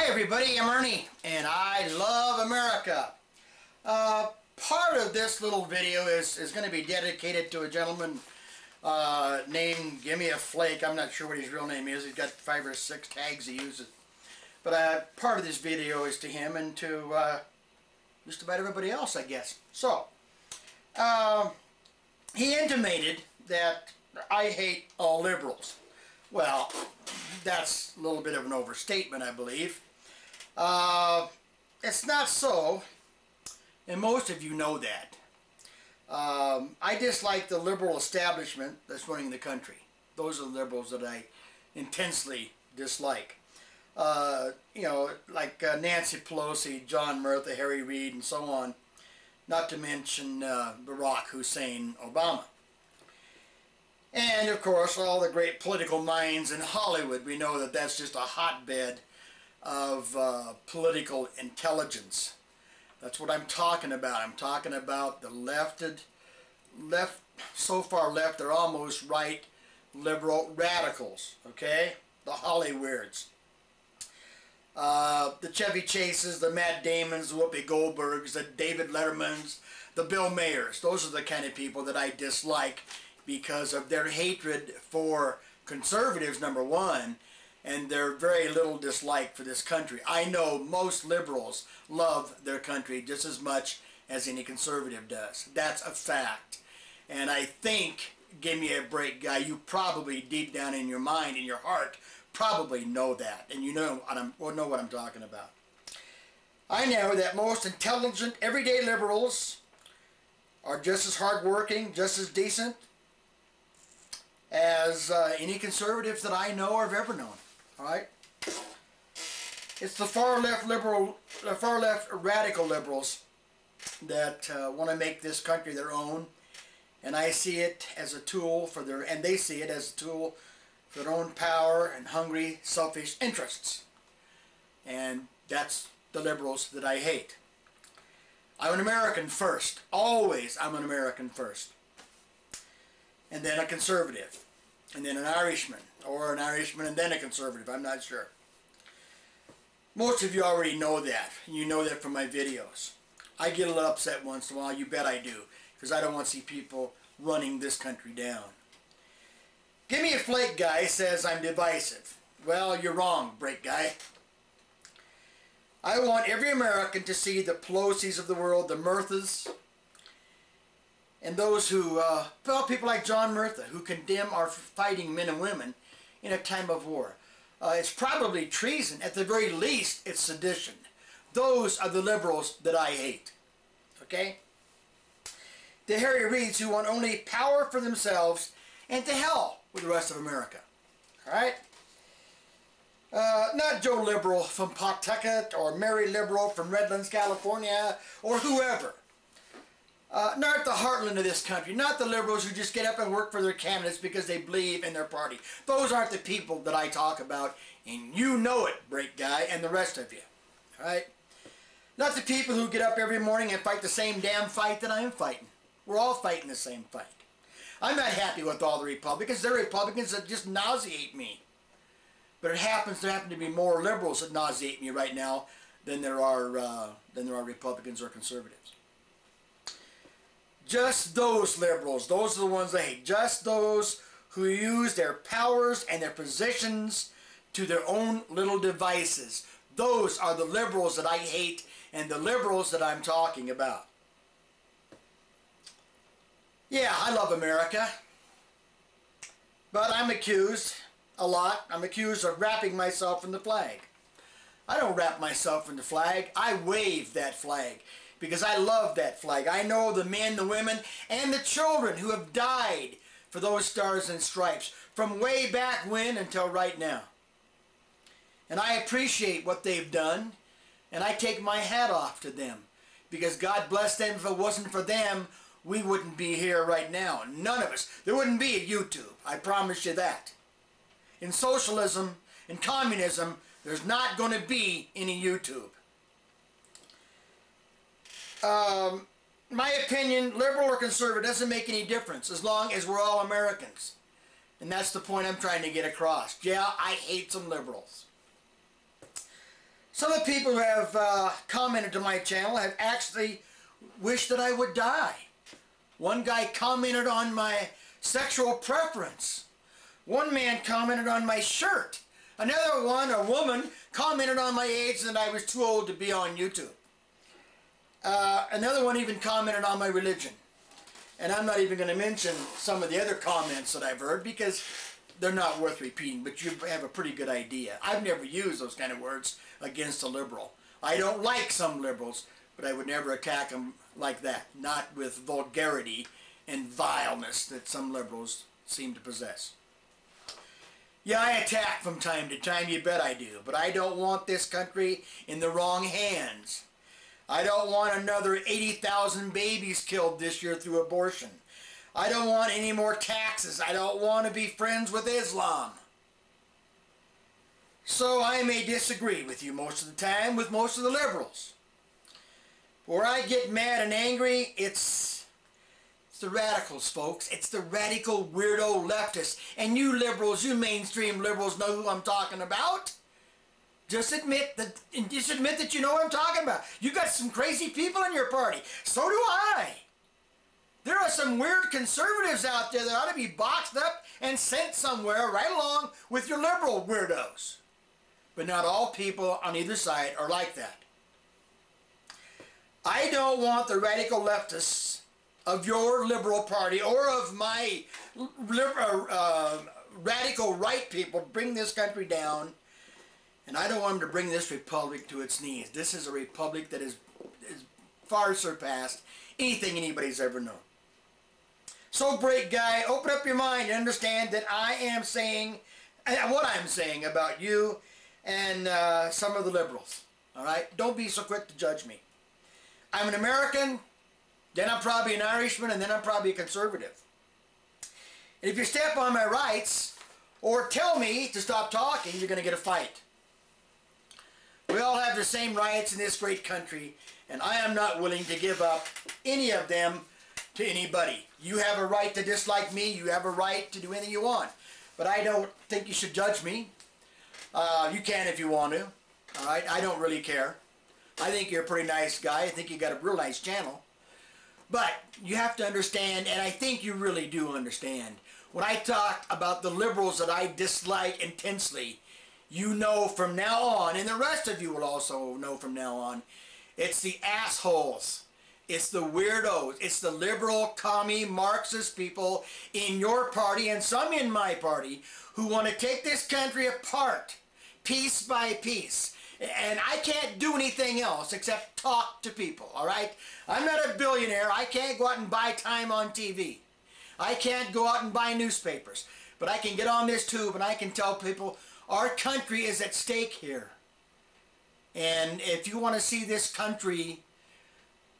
everybody, I'm Ernie, and I love America. Part of this little video is going to be dedicated to a gentleman named Gimme a Flake. I'm not sure what his real name is. He's got 5 or 6 tags he uses. But part of this video is to him and to just about everybody else, I guess. So, he intimated that I hate all liberals. Well, that's a little bit of an overstatement, I believe. It's not so, and most of you know that. I dislike the liberal establishment that's running the country. Those are the liberals that I intensely dislike. You know, like Nancy Pelosi, John Murtha, Harry Reid, and so on. Not to mention Barack Hussein Obama. And, of course, all the great political minds in Hollywood. We know that that's just a hotbed of political intelligence. That's what I'm talking about. I'm talking about the so far left, they're almost right, liberal radicals, okay? The Hollywoods. The Chevy Chases, the Matt Damons, the Whoopi Goldbergs, the David Lettermans, the Bill Mayers. Those are the kind of people that I dislike because of their hatred for conservatives, number one, and their very little dislike for this country. I know most liberals love their country just as much as any conservative does. That's a fact. And I think, give me a break, guy, you probably deep down in your mind, in your heart, probably know that. And you know what I'm talking about. I know that most intelligent, everyday liberals are just as hardworking, just as decent as any conservatives that I know or have ever known. All right? It's the far left radical liberals that want to make this country their own, and I see it as a tool for their, and they see it as a tool for their own power and hungry, selfish interests. And that's the liberals that I hate. I'm an American first. Always I'm an American first. And then a conservative, and then an Irishman, or an Irishman and then a conservative, I'm not sure. Most of you already know that, and you know that from my videos. I get a little upset once in a while, you bet I do, because I don't want to see people running this country down. Gimme a Flake guy says I'm divisive. Well, you're wrong, break guy. I want every American to see the Pelosi's of the world, the Murthas, and those who, well, people like John Murtha, who condemn our fighting men and women in a time of war. It's probably treason. At the very least, it's sedition. Those are the liberals that I hate. Okay? The Harry Reids who want only power for themselves, and to hell with the rest of America. Alright? Not Joe Liberal from Pawtucket, or Mary Liberal from Redlands, California, or whoever. Not the heartland of this country, not the liberals who just get up and work for their candidates because they believe in their party. Those aren't the people that I talk about, and you know it, break guy, and the rest of you. Alright? Not the people who get up every morning and fight the same damn fight that I'm fighting. We're all fighting the same fight. I'm not happy with all the Republicans. They're Republicans that just nauseate me. But it happens to happen to be more liberals that nauseate me right now than there are Republicans or conservatives. Just those liberals, those are the ones I hate. Just those who use their powers and their positions to their own little devices. Those are the liberals that I hate and the liberals that I'm talking about. Yeah, I love America. But I'm accused a lot. I'm accused of wrapping myself in the flag. I don't wrap myself in the flag. I wave that flag. Because I love that flag. I know the men, the women, and the children who have died for those stars and stripes from way back when until right now. And I appreciate what they've done, and I take my hat off to them. Because God bless them. If it wasn't for them, we wouldn't be here right now. None of us. There wouldn't be a YouTube. I promise you that. In socialism, in communism, there's not going to be any YouTube. My opinion, liberal or conservative, doesn't make any difference as long as we're all Americans. And that's the point I'm trying to get across. Yeah, I hate some liberals. Some of the people who have commented to my channel have actually wished that I would die. One guy commented on my sexual preference. One man commented on my shirt. Another one, a woman, commented on my age and that I was too old to be on YouTube. Another one even commented on my religion. And I'm not even going to mention some of the other comments that I've heard because they're not worth repeating, but you have a pretty good idea. I've never used those kind of words against a liberal. I don't like some liberals, but I would never attack them like that. Not with vulgarity and vileness that some liberals seem to possess. Yeah, I attack from time to time, you bet I do. But I don't want this country in the wrong hands. I don't want another 80,000 babies killed this year through abortion. I don't want any more taxes. I don't want to be friends with Islam. So I may disagree with you most of the time, with most of the liberals. Where I get mad and angry, it's the radicals, folks. It's the radical weirdo leftists. And you liberals, you mainstream liberals know who I'm talking about. Just admit that you know what I'm talking about. You got some crazy people in your party. So do I. There are some weird conservatives out there that ought to be boxed up and sent somewhere right along with your liberal weirdos. But not all people on either side are like that. I don't want the radical leftists of your liberal party or of my radical right people to bring this country down. And I don't want them to bring this republic to its knees. This is a republic that is far surpassed anything anybody's ever known. So, break guy, open up your mind and understand that I am saying what I'm saying about you and some of the liberals. All right? Don't be so quick to judge me. I'm an American, then I'm probably an Irishman, and then I'm probably a conservative. And if you step on my rights or tell me to stop talking, you're going to get a fight. We all have the same rights in this great country, and I am not willing to give up any of them to anybody. You have a right to dislike me. You have a right to do anything you want. But I don't think you should judge me. You can if you want to. All right? I don't really care. I think you're a pretty nice guy. I think you got a real nice channel. But you have to understand, and I think you really do understand, when I talk about the liberals that I dislike intensely, you know from now on, and the rest of you will also know from now on, it's the assholes. It's the weirdos. It's the liberal, commie, Marxist people in your party and some in my party who want to take this country apart, piece by piece. And I can't do anything else except talk to people, all right? I'm not a billionaire. I can't go out and buy time on TV. I can't go out and buy newspapers. But I can get on this tube and I can tell people our country is at stake here. And if you want to see this country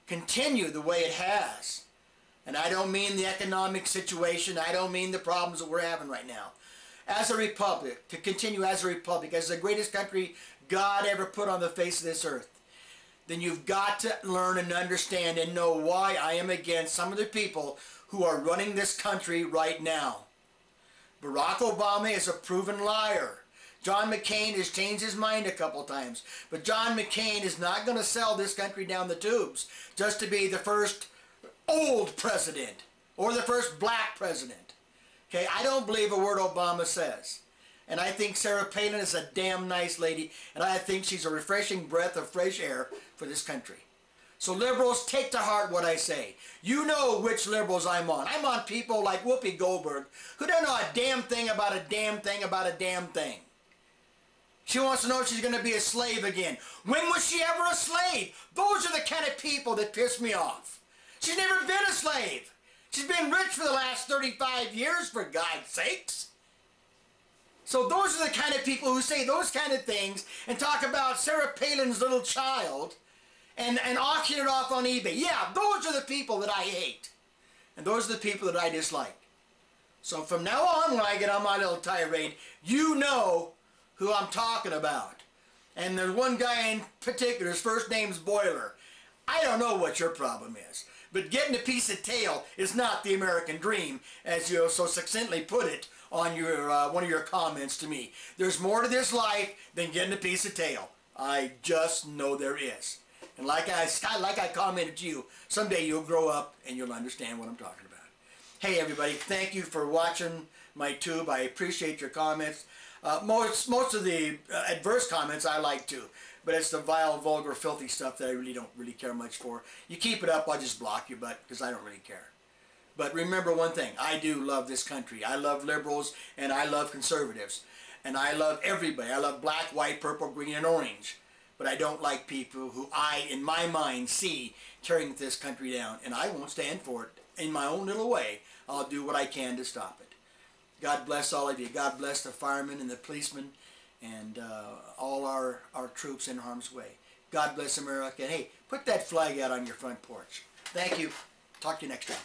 continue the way it has, and I don't mean the economic situation, I don't mean the problems that we're having right now, as a republic, to continue as a republic, as the greatest country God ever put on the face of this earth, then you've got to learn and understand and know why I am against some of the people who are running this country right now. Barack Obama is a proven liar. John McCain has changed his mind a couple times. But John McCain is not going to sell this country down the tubes just to be the first old president or the first black president. Okay, I don't believe a word Obama says. And I think Sarah Palin is a damn nice lady, and I think she's a refreshing breath of fresh air for this country. So liberals, take to heart what I say. You know which liberals I'm on. I'm on people like Whoopi Goldberg, who don't know a damn thing about a damn thing about a damn thing. She wants to know if she's going to be a slave again. When was she ever a slave? Those are the kind of people that piss me off. She's never been a slave. She's been rich for the last 35 years, for God's sakes. So those are the kind of people who say those kind of things and talk about Sarah Palin's little child and auction it off on eBay. Yeah, those are the people that I hate. And those are the people that I dislike. So from now on, when I get on my little tirade, you know who I'm talking about. And there's one guy in particular, his first name's Boiler. I don't know what your problem is, but getting a piece of tail is not the American dream, as you so succinctly put it on your one of your comments to me. There's more to this life than getting a piece of tail. I just know there is. And like I commented to you, someday you'll grow up and you'll understand what I'm talking about. Hey everybody, thank you for watching my tube. I appreciate your comments. Most of the adverse comments I like too, but it's the vile, vulgar, filthy stuff that I don't really care much for. You keep it up, I'll just block you, because I don't really care. But remember one thing, I do love this country. I love liberals and I love conservatives. And I love everybody. I love black, white, purple, green, and orange. But I don't like people who I, in my mind, see tearing this country down. And I won't stand for it. In my own little way, I'll do what I can to stop it. God bless all of you. God bless the firemen and the policemen and all our troops in harm's way. God bless America. And hey, put that flag out on your front porch. Thank you. Talk to you next time.